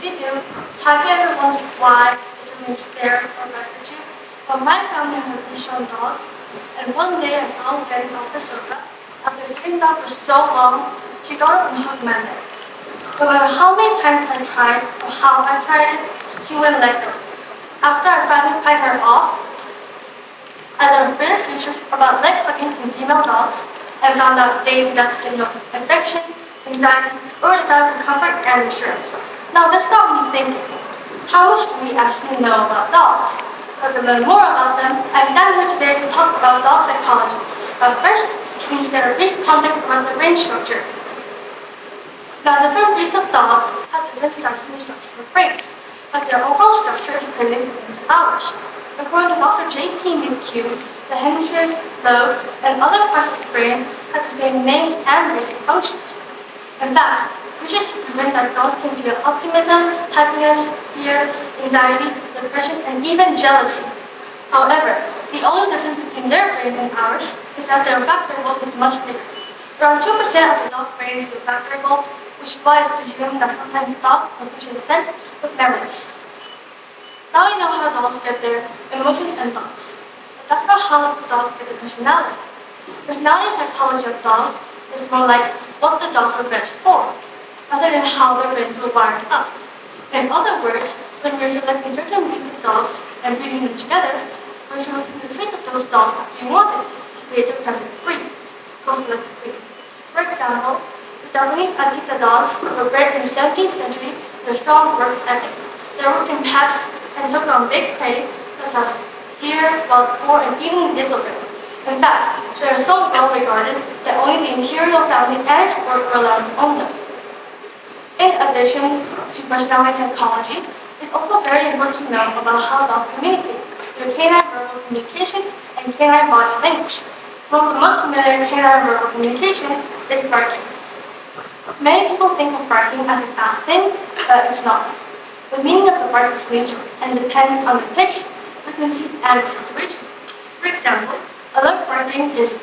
you do, have you ever wondered why it doesn't stare or bite at you? Well, my family has a leash-on dog, and one day as I was getting off the sofa, after sitting down for so long, she got up and hugged my leg. No matter how many times I tried or how I tried it, she wouldn't let go. After I finally pried her off, I learned better features about leg hugging in female dogs and found out they that signal affection, anxiety, or desire for comfort and reassurance. Now this got me thinking, how much do we actually know about dogs? But to learn more about them, I stand here today to talk about dog psychology. But first, we need to get a brief context about the brain structure. Now different breeds of dogs have different sizes and structures of brains, but their overall structure is pretty similar to ours. According to Dr. J.P. McHugh, the hemispheres, lobes, and other parts of the brain have the same names and basic functions. In fact, research has proven that dogs can feel optimism, happiness, fear, anxiety, depression, and even jealousy. However, the only difference between their brain and ours is that their vector is much bigger. Around 2% of the dog brain is vector, which is why it's presumed that sometimes dogs are visually sent with memories. Now we know how dogs get their emotions and thoughts. But that's not how dogs get their personality. Personality psychology of dogs is more like what the dog prepares for, rather than how their brains were wired up. In other words, when we're selecting certain breeds of dogs and breeding them together, we're selecting the traits of those dogs that we wanted to create the perfect breed, co-selected breed. For example, the Japanese Akita dogs were bred in the 17th century with a strong work ethic. They worked in packs and took on big prey such as deer, wild boar, and even grizzly. In fact, they are so well regarded that only the imperial family and its court were allowed to own them. In addition to personality psychology, it's also very important to know about how dogs communicate through canine verbal communication and canine body language. One of the most familiar canine verbal communication is barking. Many people think of barking as a bad thing, but it's not. The meaning of the bark is neutral and depends on the pitch, frequency, and the situation. For example, alert barking is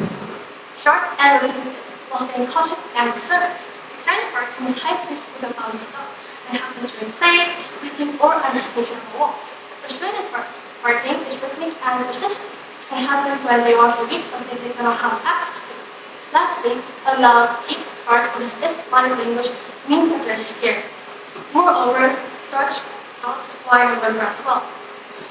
sharp and repeated, while staying cautious and reserved. Excited barking is high-pitched with a bouncy dog and happens during play, weeping, or anticipation of a walk. Frustrated barking is rhythmic and persistent and happens when they want to reach something they cannot have access to. Lastly, a loud, deep bark with a stiff body language means that they're scared. Moreover, dogs whine and whimper as well.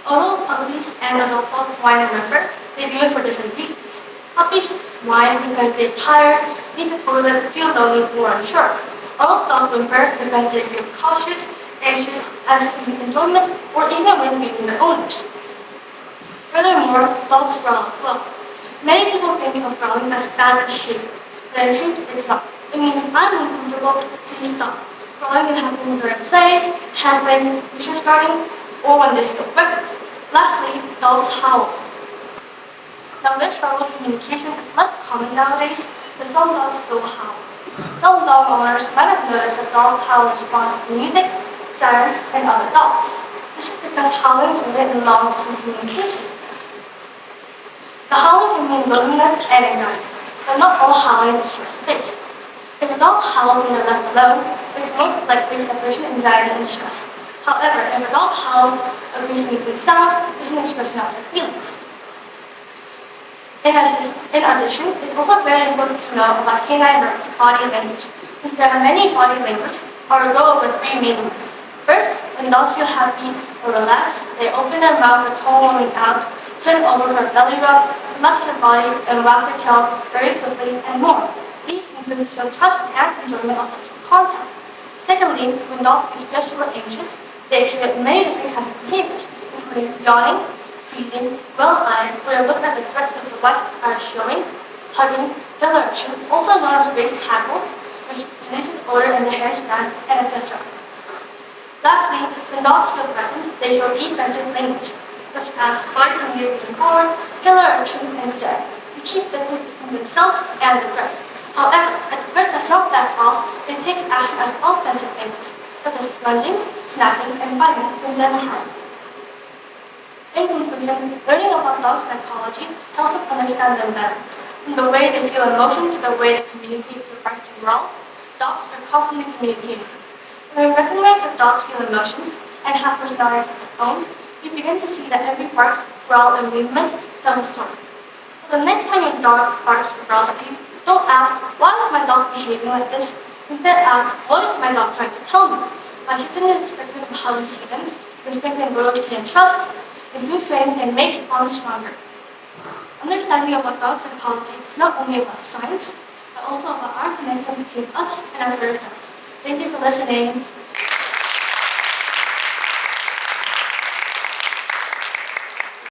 Although puppies and adult dogs whine and whimper, they do it for different reasons. Puppies whine because they're tired, need the toilet, feel lonely, or unsure. Adult dogs whimper because they feel cautious, anxious, seeking enjoyment, or even when meeting their owners. Furthermore, dogs growl as well. Many people think of growling as bad behavior, but in truth, it's not. It means I'm uncomfortable, please stop. Growling can happen during play, handling, research gardening, or when they feel threatened. Lastly, dogs howl. Now this verbal communication is less common nowadays, but some dogs still howl. Some dog owners might have noticed that dogs howl in response to music, sirens, and other dogs. This is because howling is rooted in long-distance communication. The howling can mean loneliness and anxiety, but not all howling is stress-based. If a dog howls when they're left alone, it's most likely separation anxiety and stress. However, if a dog howls agrees to making sound, it's an expression of their feelings. In addition, it's also very important to know about canine body language. Since there are many body language, I will go over 3 main ones. First, when dogs feel happy or relaxed, they open their mouth with tongue rolling out, turn over her belly rub, relax their body, and wag their tail very quickly, and more. These movements show trust and enjoyment of social contact. Secondly, when dogs feel stressed or anxious, they exhibit many different kinds of behaviors, including yawning, freezing, well-eyed, where they look at the threat of the white eyes showing, hugging, tail erection, also known as raised hackles, which releases odor in the hair strands, and etc. Lastly, when dogs feel threatened, they show defensive language, such as body communicating forward, tail erection, and stare, to keep distance between themselves and the threat. However, if the threat does not back off, they take action as offensive things, such as lunging, snapping, and biting to prevent harm. In conclusion, learning about dog psychology helps us understand them better. From the way they feel emotion to the way they communicate through barks and growls, dogs are constantly communicating. When we recognize that dogs feel emotions and have personalities of their own, we begin to see that every bark, growl, and movement tells a story. So the next time your dog barks or growls at you, don't ask, why is my dog behaving like this? Instead ask, what is my dog trying to tell me? By shifting the perspective of how you see them, you strengthen loyalty and trust, improve training, and make bonds stronger. Understanding about dog psychology is not only about science, but also about our connection between us and our fur friends. Thank you for listening.